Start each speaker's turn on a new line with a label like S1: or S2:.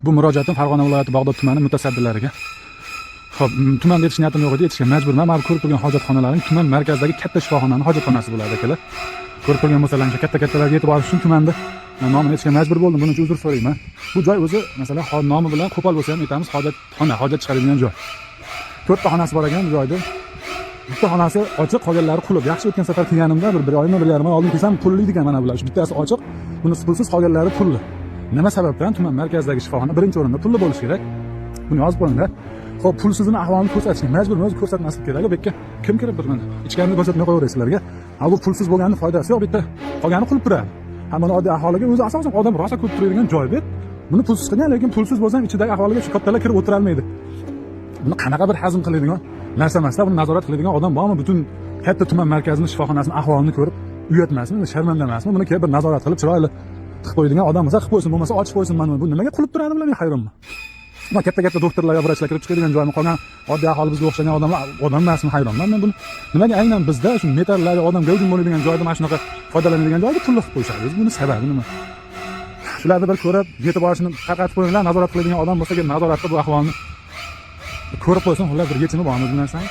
S1: Bu murojaatim Farg'ona viloyati Bag'dod tumani mutasaddilariga. Xo'p, tuman yetish niyatim yo'q edi, yetishga majburman. Mana ko'rib turgan hojatxonalaring tuman markazidagi katta shifoxonaning hojatxonasi bo'ladi akalar. Ko'rib turgan bo'lsalaring, katta-kattalarga yetib olish uchun tumanda nomini yetishga majbur bo'ldim. Buning uchun uzr so'rayman. Bu joy o'zi, masalan, nomi bilan qo'pol bo'lsa ham aytamiz, hojatxona, hojat chiqaradigan joy. 4 ta xonasi bor ekan bu joyda. Bitta xonasi ochiq, qolganlari qulib. Yaxshi o'tgan safar kelganimda bir oymi, 1,5 oy oldin kelsam pulli ekan mana bular. Shu bittasi ochiq, bunisi pulsiz, qolganlari pulli. Nima sababdan tuman markazidagi shifoxona birinchi o'rinda pulli bo'lishi kerak? Buni yozib qo'yinglar. Xo'p, pulsizini ahvolini ko'rsatishga majburman, o'zi ko'rsatmaslik kerak. Bu yerga kim kirib turmadi? Ichkarini ko'rsatmay qo'yaverasizlarga. Ha, bu pulsiz bo'lganning foydasi yo'q, bitta qolgani qilib turadi. Ha, mana oddiy aholiga o'zi asosan odam rosa ko'p turadigan joy bu. Buni pulsiz qilgan, lekin pulsiz bo'lsa ichidagi aholiga shu kattalar kirib o'tira olmaydi. Buni qanaqa bir hazm qiladigan narsa emasda, buni nazorat qiladigan odam bormi? Butun katta tuman markazining shifoxonasining ahvolini ko'rib, uyatmasmi, sharmanda emasmi? Buni kelib bir nazorat qilib, chiroyli tiqib qo'yadigan odam bo'lsa qilib qo'ysin, bo'lmasa ochib qo'ysin. Mana bu nimaga qilib turadi bilan men hayronman. Mana katta-katta doktorlar, vrachlar kirib chiqadigan joymi, qolgan oddiy aholi bizga o'xshagan odamlar odam emasmi, hayronman. Men buni nimaga aynan bizda shu metallarga odam gavjum bo'ladigan joyda mana shunaqa foydalanadigan joyda pul qilib qo'yishadi? Buni sababi nima? Shularni bir ko'rib, yetib olishini tarqatib qo'yinglar, nazorat qiladigan odam bo'lsa, nazorat qilib bu ahvolni ko'rib qo'ysin, xullas bir yechimi bormi bu narsani?